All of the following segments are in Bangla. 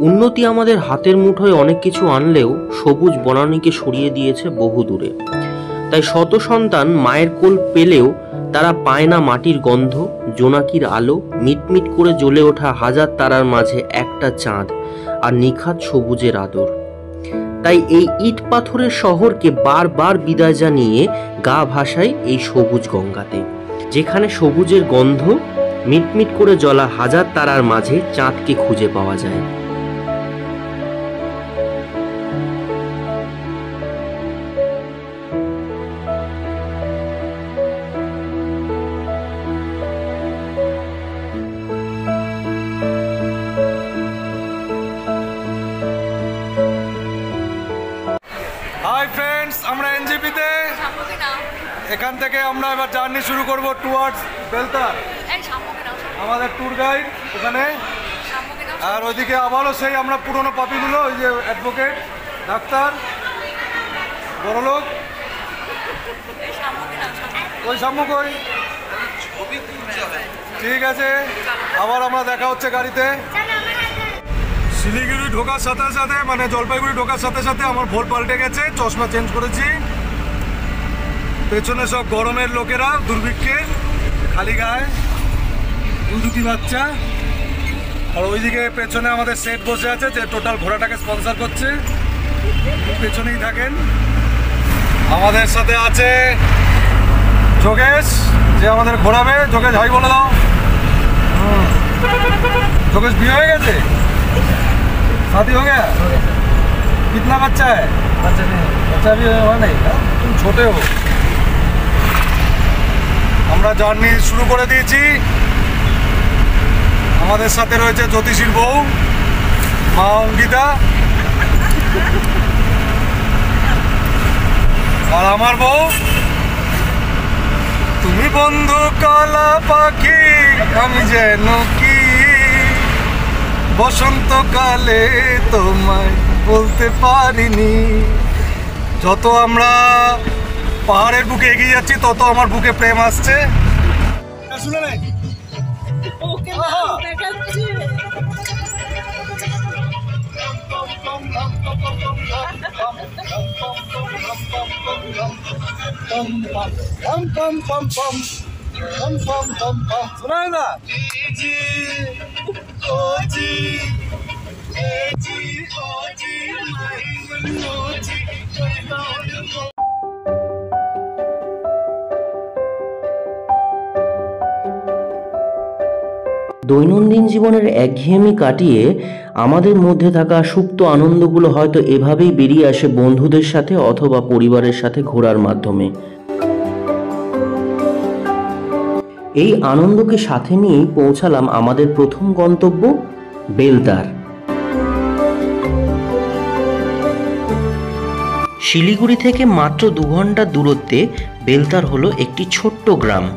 উন্নতি আমাদের হাতের মুঠোয় অনেক কিছু আনলেও সবুজ বনানীকে সরিয়ে দিয়েছে বহু দূরে। তাই শত সন্তান মায়ের কোল পেলেও তারা পায় না মাটির গন্ধ, জোনাকির আলো, মিটমিট করে জ্বলে ওঠা হাজার তারার মাঝে একটা চাঁদ আর নিখাত সবুজের আদর। তাই এই ইট পাথরের শহরকে বারবার বিদায় জানিয়ে গা ভাসায় এই সবুজ গঙ্গাতে, যেখানে সবুজের গন্ধ, মিটমিট করে জ্বলা হাজার তারার মাঝে চাঁদকে খুঁজে পাওয়া যায়। হাই ফ্রেন্ডস, আমরা এনজিপিতে এখান থেকে আমরা এবার জার্নি শুরু করব টুয়ার্ডস বেলতার। আমাদের ট্যুর গাইড ওখানে, আর ওইদিকে আবারও সেই আমরা পুরনো পাপিগুলো, ওই যে অ্যাডভোকেট, ডাক্তার, বড়লোক, ওই সাম্যক, ওই ঠিক আছে। আবার আমরা দেখা হচ্ছে গাড়িতে। শিলিগুড়ি ঢোকার সাথে সাথে, মানে জলপাইগুড়ি ঢোকার সাথে সাথে আমার ভোর পাল্টে গেছে, চশমা চেঞ্জ করেছি। পেছনে সব গরমের লোকেরা, দুর্ভিক্ষের, খালি গায়ে, দুটি বাচ্চা। আর ওইদিকে পেছনে আমাদের সেট বসে আছে, যে টোটাল ঘোড়াটাকে স্পন্সর করছে, পেছনেই থাকেন। আমাদের সাথে আছে যোগেশ, যে আমাদের ঘোরাবে। যোগেশ হাই বলে দাও। যোগেশ বিয়ে হয়ে গেছে? शादी हो गया? कितना बच्चा है? बच्चा भी हुआ नहीं, तुम छोटे हो। আমরা জার্নি শুরু করে দিয়েছি। আমাদের সাথে রয়েছে জ্যোতিষীর বউ, মা অঙ্কিতা, আর আমার বউ। তুমি বন্ধু কালা পাখি, আমি যেন কি বসন্তকালে তোমায় বলতে পারিনি। যত আমরা পাহাড়ের বুকে এগিয়ে যাচ্ছি, তত আমার বুকে প্রেম আসছে। শুনে নেই শোনা না। দৈনন্দিন জীবনের একঘেয়েমি কাটিয়ে আমাদের মধ্যে থাকা সুপ্ত আনন্দগুলো হয়তো এভাবেই বেরিয়ে আসে বন্ধুদের সাথে অথবা পরিবারের সাথে ঘোরার মাধ্যমে। এই আনন্দকে সাথে নিয়েই পৌঁছালাম আমাদের প্রথম গন্তব্য বেলতার। শিলিগুড়ি থেকে মাত্র 2 ঘন্টার দূরত্বে বেলতার হলো একটি ছোট্ট গ্রাম।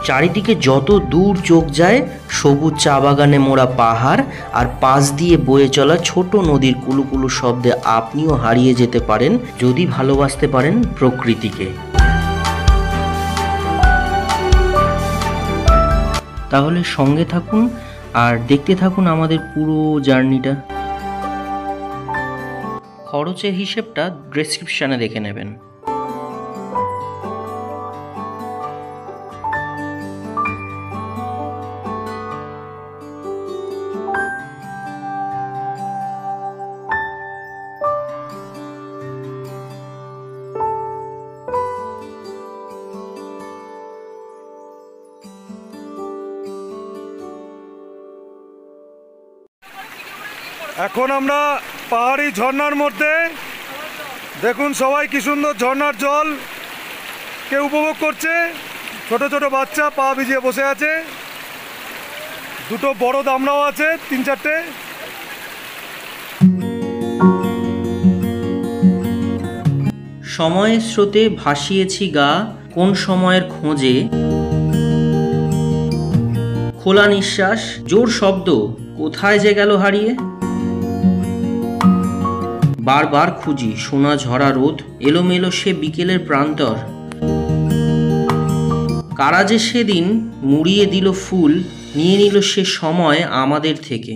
চারিদিকে যত দূর চোখ যায় সবুজ চা বাগানে মোড়া পাহাড়, আর পাশ দিয়ে বয়ে চলা ছোট নদীর কুলুকুলু শব্দে আপনিও হারিয়ে যেতে পারেন যদি ভালোবাসতে পারেন প্রকৃতিকে। তাহলে সঙ্গে থাকুন আর দেখতে থাকুন আমাদের পুরো জার্নিটা। খরচের হিসেবটা ডেসক্রিপশনে দেখে নেবেন। এখন আমরা পাহাড়ি ঝর্ণার মধ্যে, দেখুন সবাই কি সুন্দর ঝর্ণার জল কে উপভোগ করছে। ছোট ছোট বাচ্চা পা ভিজিয়ে বসে আছে, দুটো বড় দামড়াও আছে, 3-4টে। সময়ের স্রোতে ভাসিয়েছি গা কোন সময়ের খোঁজে, খোলা নিঃশ্বাস, জোর শব্দ, কোথায় যে গেল হারিয়ে। বারবার খুঁজি সোনা ঝরা রোদ, এলোমেলো সে বিকেলের প্রান্তর, কারা যে সেদিন মুড়িয়ে দিল ফুল, নিয়ে নিল সে সময় আমাদের থেকে।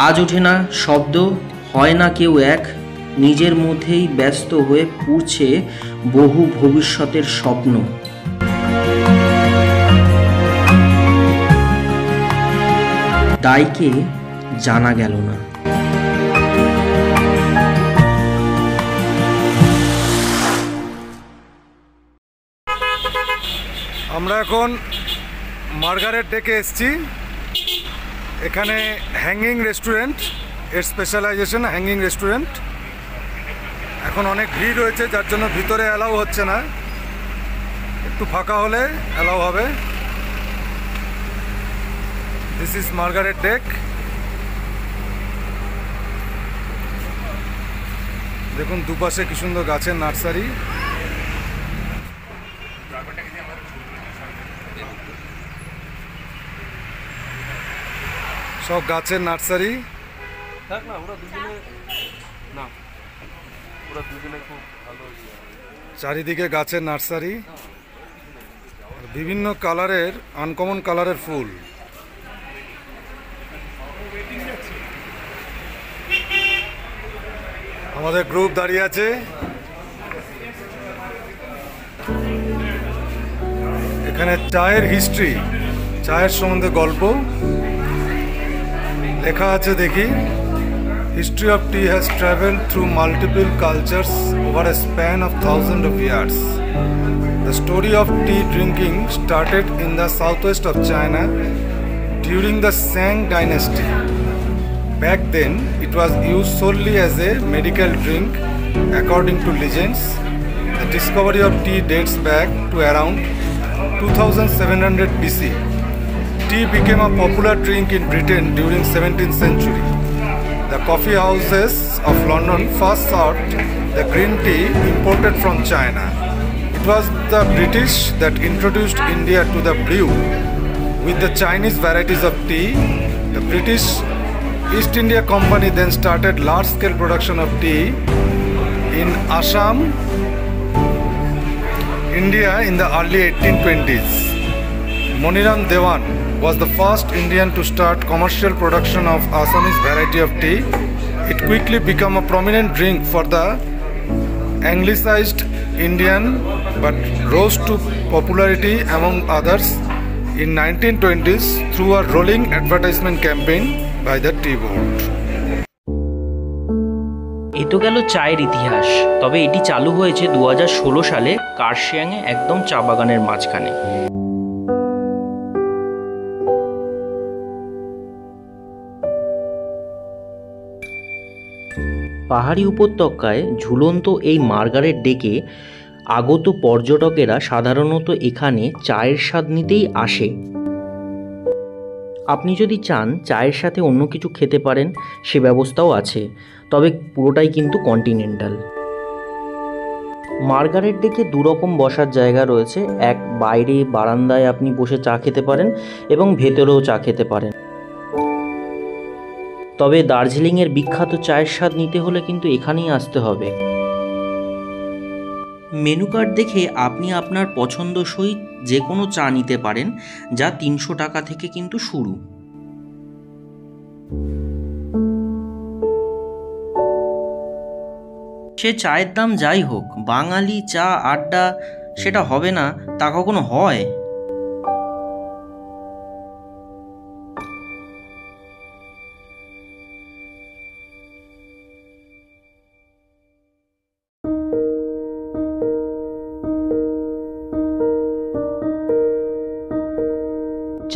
আজ ওঠে না শব্দ, হয় না কেউ এক, নিজের মধ্যেই ব্যস্ত হয়ে পুড়ছে বহু ভবিষ্যতের স্বপ্ন। দায়কে জানা গেল না। আমরা এখন মার্গারেট ডেকে এসেছি। এখানে হ্যাঙ্গিং রেস্টুরেন্ট, এর স্পেশালাইজেশন হ্যাঙ্গিং রেস্টুরেন্ট। এখন অনেক ভিড় রয়েছে, যার জন্য ভিতরে অ্যালাউ হচ্ছে না, একটু ফাঁকা হলে অ্যালাউ হবে। This is Margaret Deck. দেখুন দুপাশে কি সুন্দর গাছের নার্সারি। সব গাছের নার্সারি। চারিদিকে গাছের নার্সারি, বিভিন্ন কালারের, আনকমন কালারের ফুল। আমাদের গ্রুপ দাঁড়িয়ে আছে। এখানে চায়ের হিস্ট্রি, চায়ের সম্বন্ধে গল্প লেখা আছে। দেখি, history of tea has traveled through multiple cultures over a span of thousands of years. The story of tea drinking started in the southwest of China during the Shang dynasty. Back then, it was used solely as a medical drink. According to legends, the discovery of tea dates back to around 2700 BC. Tea became a popular drink in Britain during 17th century. The coffee houses of London first served the green tea imported from China. It was the British that introduced India to the brew with the Chinese varieties of tea. The British East India Company then started large-scale production of tea in Assam, India in the early 1820s. Moniram Dewan was the first Indian to start commercial production of Assamese variety of tea. It quickly became a prominent drink for the Anglicized Indian, but rose to popularity among others in 1920s through a rolling advertisement campaign by the Tea Board. এ তো গেল চায়ের ইতিহাস। তবে এটি চালু হয়েছে 2016 সালে কার্শিয়াংয়ে, একদম চা বাগানের মাঝখানে। পাহাড়ি উপত্যকায় ঝুলন্ত এই মার্গারেট ডেকে আগত পর্যটকেরা সাধারণত এখানে চায়ের স্বাদ নিতেই আসে। আপনি যদি চান চায়ের সাথে অন্য কিছু খেতে পারেন, সে ব্যবস্থাও আছে, তবে পুরোটাই কিন্তু কন্টিনেন্টাল। মার্গারেট ডেকে দুরকম বসার জায়গা রয়েছে। এক, বাইরে বারান্দায় আপনি বসে চা খেতে পারেন এবং ভেতরেও চা খেতে পারেন। তবে দার্জিলিংয়ের বিখ্যাত চায়ের স্বাদ নিতে হলে কিন্তু এখানেই আসতে হবে। মেনু কার্ড দেখে আপনি আপনার পছন্দসই যে কোনো চা নিতে পারেন, যা 300 টাকা থেকে কিন্তু শুরু। সে চায়ের দাম যাই হোক, বাঙালি চা আড্ডা সেটা হবে না তা কখনো হয়?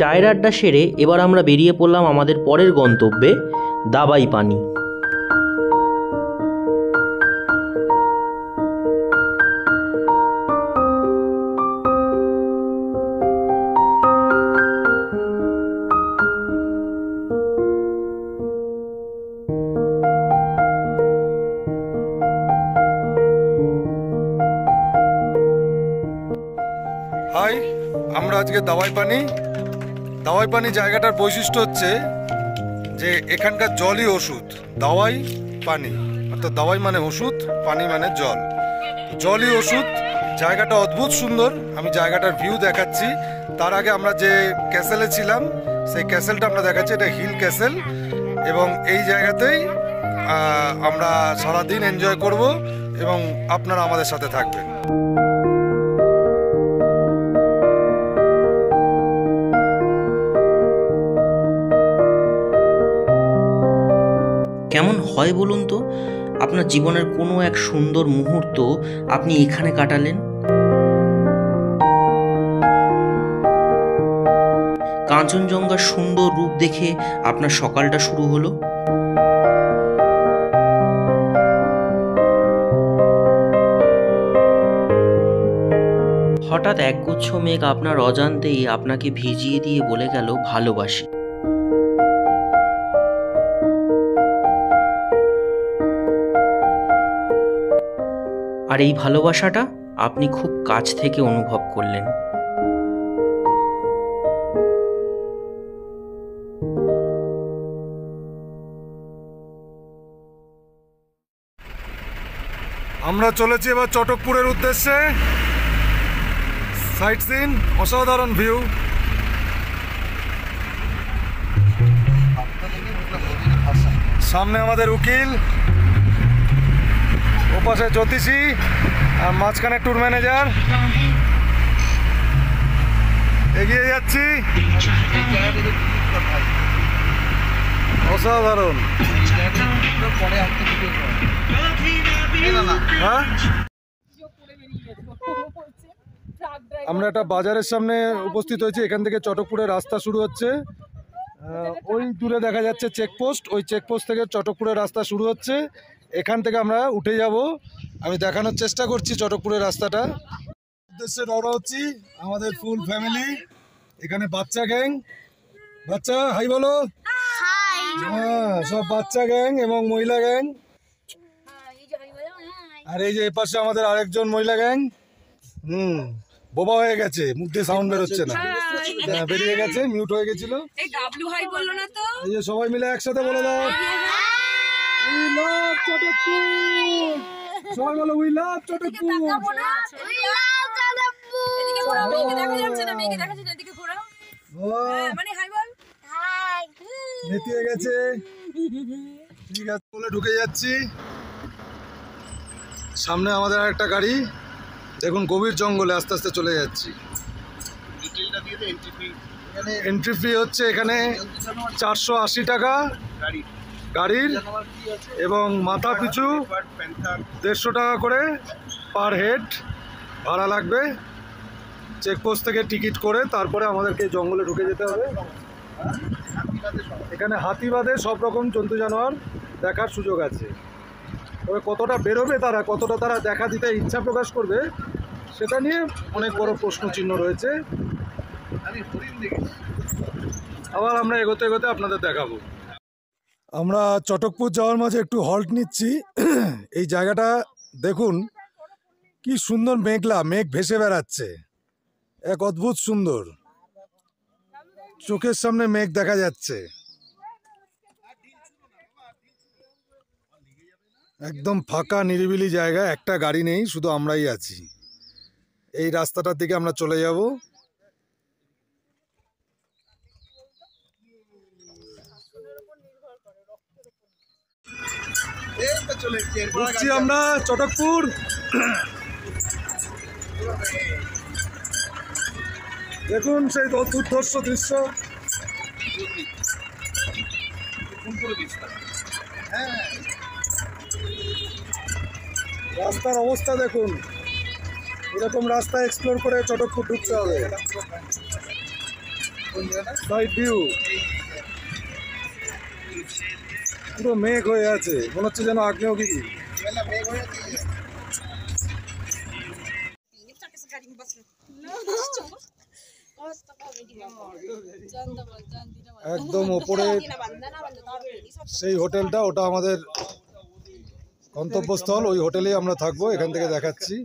চায়ের আড্ডা সেরে এবার আমরা বেরিয়ে পড়লাম আমাদের পরের গন্তব্যে, দাবাই পানি। হাই, আমরা আজকে দাওয়াই পানি। দাওয়াই পানি জায়গাটার বৈশিষ্ট্য হচ্ছে যে এখানকার জলই ওষুধ। দাওয়াই পানি, অর্থাৎ দাওয়াই মানে ওষুধ, পানি মানে জল। জলই ওষুধ। জায়গাটা অদ্ভুত সুন্দর, আমি জায়গাটার ভিউ দেখাচ্ছি। তার আগে আমরা যে ক্যাসেলে ছিলাম সেই ক্যাসেলটা আমরা দেখাচ্ছি। এটা হিল ক্যাসেল, এবং এই জায়গাতেই আমরা সারাদিন এনজয় করব এবং আপনারা আমাদের সাথে থাকবেন। কেমন হয় বলুন তো, আপনার জীবনের কোনো এক সুন্দর মুহূর্ত আপনি এখানে কাটালেন। কাঞ্চনজঙ্ঘার সুন্দর রূপ দেখে আপনার সকালটা শুরু হলো। হঠাৎ একগুচ্ছ মেঘ আপনার অজান্তেই আপনাকে ভিজিয়ে দিয়ে বলে গেল ভালোবাসি। আর এই ভালোবাসাটা আপনি খুব কাছ থেকে অনুভব করলেন। আমরা চলেছি এবার চটকপুরের উদ্দেশ্যে। সাইট সিন, অসাধারণ ভিউ। সামনে আমাদের উকিল, ওপাশে জ্যোতিষী, আর মাঝখানে ট্যুর ম্যানেজার। এগিয়ে যাচ্ছি, অসাধারণ। হ্যাঁ, আমরা একটা বাজারের সামনে উপস্থিত হয়েছি। এখান থেকে চটকপুরের রাস্তা শুরু হচ্ছে। ওই দূরে দেখা যাচ্ছে চেকপোস্ট, ওই চেকপোস্ট থেকে চটকপুরের রাস্তা শুরু হচ্ছে। এখান থেকে আমরা উঠে যাব। আমি দেখানোর চেষ্টা করছি চটকপুরের রাস্তাটা। উদ্দেশ্যে রওনা হচ্ছি, আমাদের ফুল ফ্যামিলি। এখানে বাচ্চা গ্যাং, বাচ্চা হাই বলো। হ্যাঁ, সব বাচ্চা গ্যাং এবং মহিলা গ্যাং। আর এই যে এপাশে আমাদের আরেকজন মহিলা গ্যাং। বোবা হয়ে গেছে, মুখ দিয়ে সাউন্ড বেরোচ্ছে না, বেরিয়ে গেছে, মিউট হয়ে গেছিল। এই যে সবাই মিলে একসাথে বলে দাও, উই লাভ চটকপুর। সবাই বলো উই লাভ চটকপুর। নেতিয়ে গেছে, ঠিক আছে বলে ঢুকে যাচ্ছি। সামনে আমাদের আরেকটা গাড়ি, দেখুন গভীর জঙ্গলে আস্তে আস্তে চলে যাচ্ছি। এন্ট্রি ফি হচ্ছে এখানে 480 টাকা গাড়ির, এবং মাথা পিছু 150 টাকা করে পার হেড ভাড়া লাগবে। চেকপোস্ট থেকে টিকিট করে তারপরে আমাদেরকে জঙ্গলে ঢুকে যেতে হবে। এখানে হাতি বাদে সব রকম জন্তু জানোয়ার দেখার সুযোগ আছে। তবে কতটা বেরোবে তারা, কতটা তারা দেখা দিতে ইচ্ছা প্রকাশ করবে, সেটা নিয়ে অনেক বড় প্রশ্ন চিহ্ন রয়েছে। আবার আমরা এগোতে এগোতে আপনাদের দেখাবো। আমরা চটকপুর যাওয়ার মাঝে একটু হল্ট নিচ্ছি। এই জায়গাটা দেখুন কি সুন্দর, মেঘলা, মেঘ ভেসে বেড়াচ্ছে, এক অদ্ভুত সুন্দর। চোখের সামনে মেঘ দেখা যাচ্ছে, একদম ফাঁকা নিরিবিলি জায়গা, একটা গাড়ি নেই, শুধু আমরাই আছি। এই রাস্তাটার দিকে আমরা চলে যাব। ঢুকছি আমরা চটকপুর। দেখুন সেই দুর্ধর্ষ দৃশ্য। রাস্তার অবস্থা দেখুন, এরকম রাস্তা এক্সপ্লোর করে চটকপুর ঢুকতে হবে। সাইড ভিউ, পুরো মেঘ হয়ে আছে, মনে হচ্ছে যেন আগ্নেয়গিরি। একদম ওপরে সেই হোটেলটা, ওটা আমাদের গন্তব্যস্থল। ওই হোটেলেই আমরা থাকবো, এখান থেকে দেখাচ্ছি।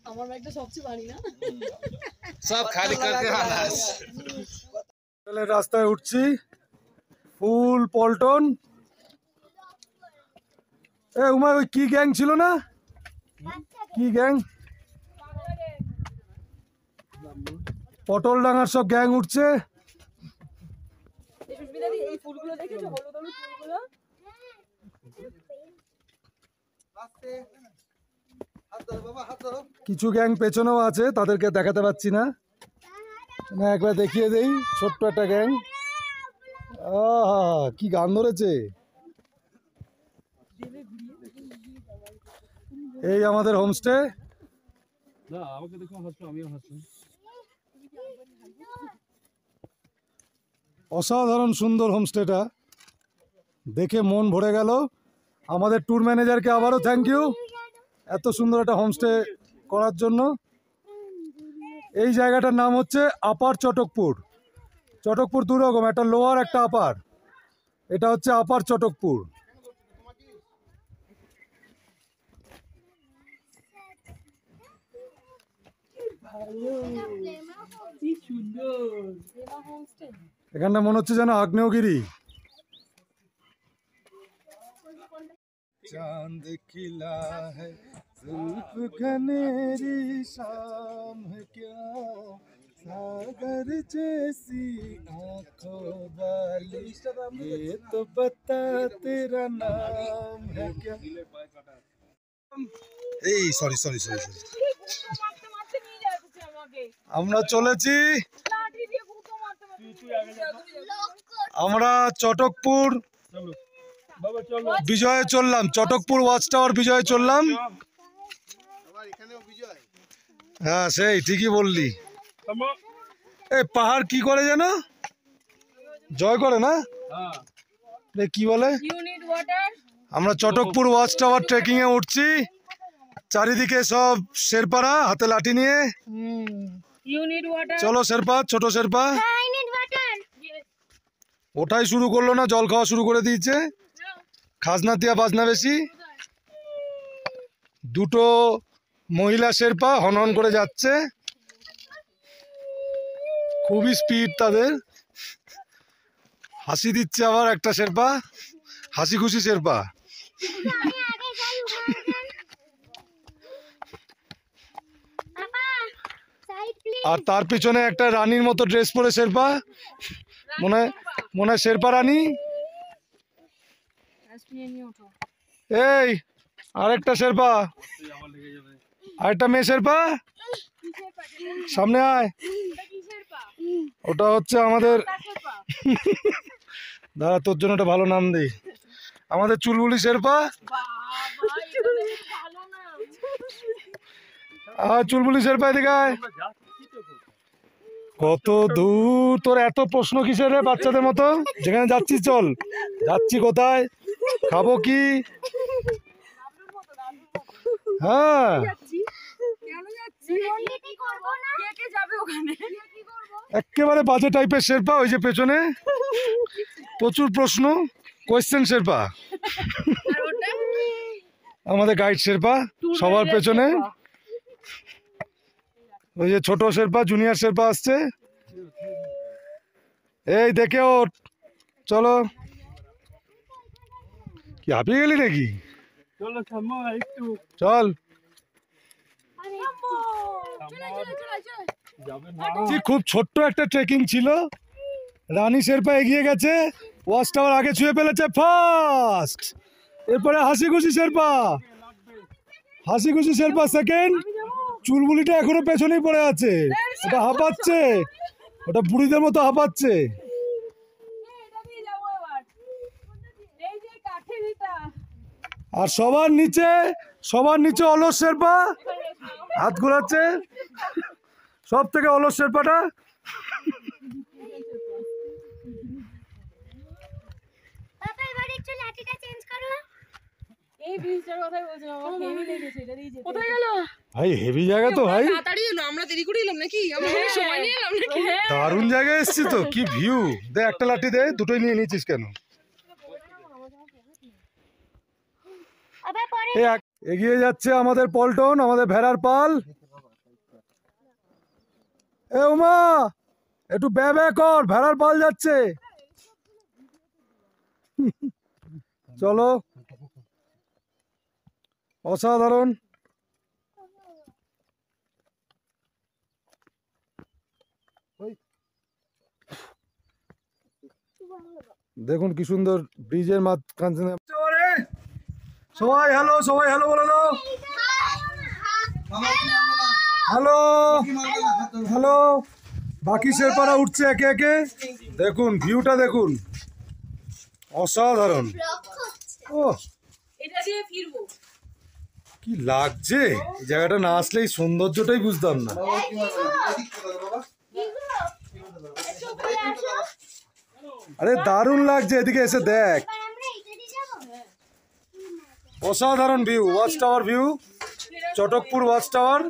আমার ব্যাগটা সবচেয়ে ভারী না, সব খালি করতে রাস্তায় উঠছি, ফুল পল্টন। এ উমা, ওই কি গ্যাং ছিল না, কি গ্যাং? পটল ডাঙার সব গ্যাং উঠছে। কিছু গ্যাং পেছনেও আছে, তাদেরকে দেখাতে পাচ্ছি না, একবার দেখিয়ে দেই। ছোট্ট একটা গ্যাং, আহা কি গান ধরেছে। এই আমাদের হোমস্টে। অসাধারণ সুন্দর হোমস্টেটা, দেখে মন ভরে গেল। আমাদের ট্যুর ম্যানেজারকে আবারও থ্যাংক ইউ এত সুন্দর একটা হোমস্টে করার জন্য। এই জায়গাটার নাম হচ্ছে আপার চটকপুর। চটকপুর দু রকম, একটা লোয়ার একটা আপার। এটা হচ্ছে আপার চটকপুর। এখানটা মনে হচ্ছে যেন আগ্নেয়গিরি। चांद खिला है जुल्फ घनेरी शाम है क्या, सागर जैसी आंखों वाली ये तो बता तेरा नाम है क्या। এই সরি সরি সরি সরি, আমরা চলেছি, আমরা চটকপুর বিজয়ে চললাম। চটকপুর ওয়াচ টাওয়ার বিজয়ে চললাম। হ্যাঁ সেই ঠিকই বললি। এই পাহাড় কি করে যেন জয় করে না, কি বলে? আমরা চটকপুর ওয়াচ টাওয়ার ট্রেকিং এ উঠছি। চারিদিকে সব শেরপারা হাতে লাঠি নিয়ে। চলো শেরপা, ছোট শেরপা ওটাই শুরু করলো না, জল খাওয়া শুরু করে দিয়েছে। খাজনা দিয়া বাজনা বেশি। দুটো মহিলা শেরপা হনহন করে যাচ্ছে, খুবই স্পিড তাদের। হাসি দিচ্ছে আবার একটা শেরপা, হাসি খুশি শেরপা। আর তার পিছনে একটা রানীর মতো ড্রেস পরে শেরপা, মনে হয় শেরপা রানী। এই আরেকটা শেরপা, আরেকটা মেয়ে শেরপা, সামনে আয়। ওটা হচ্ছে আমাদের, দাঁড়া তোর জন্য একটা ভালো নাম দেই, আমাদের চুলবুলি শেরপা। চুলবুলি শেরপা এদিকে আয়। কত দূর, তোর এত প্রশ্ন কিসের রে বাচ্চাদের মতো? যেখানে যাচ্ছিস চল। যাচ্ছি কোথায়, খাবো কি? হ্যাঁ একেবারে বাজে টাইপের শেরপা। ওই যে পেছনে প্রচুর প্রশ্ন, কোয়েশ্চেন শেরপা। আমাদের গাইড শেরপা সবার পেছনে। ওই যে ছোট শেরপা, জুনিয়র শেরপা আসছে। এই দেখে ওঠ, চলো। কি হাঁপিয়ে গেলি নাকি? চল। খুব ছোট্ট একটা ট্রেকিং ছিল। রানী শেরপা এগিয়ে গেছে, ওয়াচ টাওয়ার আগে ছুঁয়ে ফেলেছে ফার্স্ট। এরপরে হাসি খুশি শেরপা, হাসি খুশি শেরপা সেকেন্ড। চুলবুলিটা এখনো পেছনেই পড়ে আছে, ওটা হাঁপাচ্ছে, ওটা বুড়িদের মতো হাঁপাচ্ছে। আর সবার নিচে অলস শেরপা হাত ঘোরাচ্ছে, সব থেকে অলস শেরপাটা। ভাই হেভি জায়গা তো ভাই, দারুণ জায়গায় এসছি তো। কি ভিউ, দে একটা লাঠি দে, দুটোই নিয়ে নিয়েছিস কেন? এগিয়ে যাচ্ছে আমাদের পল্টন, আমাদের ভেড়ার পাল। এ উমা একটু ব্যা ব্যা কর, ভেড়ার পাল যাচ্ছে। চলো, অসাধারণ। দেখুন কি সুন্দর ব্রিজের মাঝখানে। সবাই হ্যালো, সবাই হ্যালো বলে দাও। Hello hello. বাকি শেরপারা উঠছে একে একে। দেখুন ভিউটা দেখুন, অসাধারণ। ও কি লাগছে, জায়গাটা না আসলে এই সৌন্দর্যটাই বুঝতাম না। আরে দারুণ লাগছে, এদিকে এসে দেখ, অসাধারণ view. Watch tower view, Chatakpur watch tower.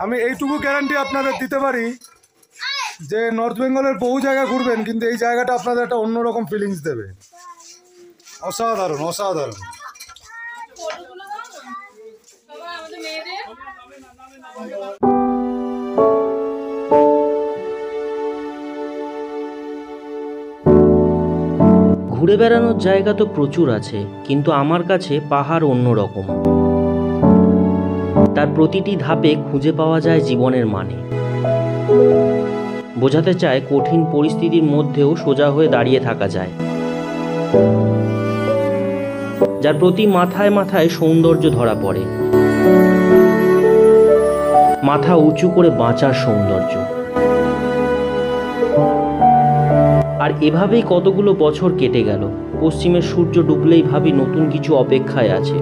আমি এইটুকু গ্যারান্টি আপনাদের দিতে পারি যে নর্থ বেঙ্গলের বহু জায়গা ঘুরবেন, কিন্তু এই জায়গাটা আপনাদের একটা অন্যরকম ফিলিংস দেবে। অসাধারণ অসাধারণ। ঘুরে বেড়ানোর জায়গা তো প্রচুর আছে, কিন্তু আমার কাছে পাহাড় অন্যরকম। তার প্রতিটি ধাপে খুঁজে পাওয়া যায় জীবনের মানে। বোঝাতে চায় কঠিন পরিস্থিতির মধ্যেও সোজা হয়ে দাঁড়িয়ে থাকা যায়, যার প্রতি মাথায় মাথায় সৌন্দর্য ধরা পড়ে। মাথা উঁচু করে বাঁচার সৌন্দর্য। আর এভাবেই কতগুলো বছর কেটে গেল। পশ্চিমের সূর্য ডুবলেই ভাবি নতুন কিছু অপেক্ষায় আছে।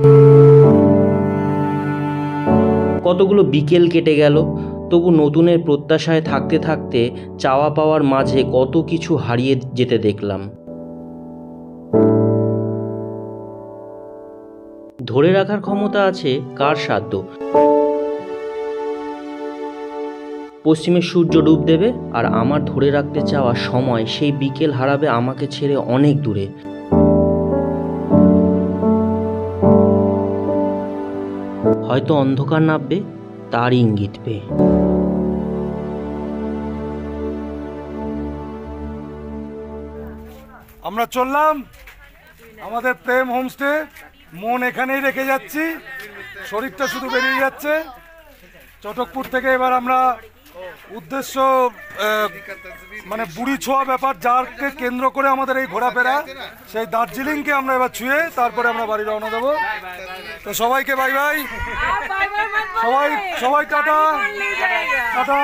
কতগুলো বিকেল কেটে গেল, তবু নতুনের প্রত্যাশায় থাকতে থাকতে চাওয়া পাওয়ার মাঝে কত কিছু হারিয়ে যেতে দেখলাম। ধরে রাখার ক্ষমতা আছে কার সাধ্য। পশ্চিমের সূর্য ডুব দেবে, আর আমার ধরে রাখতে চাওয়া সময় সেই বিকেল হারাবে আমাকে ছেড়ে অনেক দূরে। হয়তো অন্ধকার নামবে তারই ইঙ্গিত পেয়ে। আমরা চললাম আমাদের প্রেম হোমস্টে। মন এখানেই রেখে যাচ্ছি, শরীরটা শুধু বেরিয়ে যাচ্ছে। চটকপুর থেকে এবার আমরা উদ্দেশ্য মানে বুড়ি ছোঁয়া ব্যাপার, যারকে কেন্দ্র করে আমাদের এই ঘোরাফেরা, সেই দার্জিলিংকে আমরা এবার ছুঁয়ে তারপরে আমরা বাড়ি রওনা দেবো। তো সবাইকে বাই বাই, সবাই সবাই টাটা টাটা।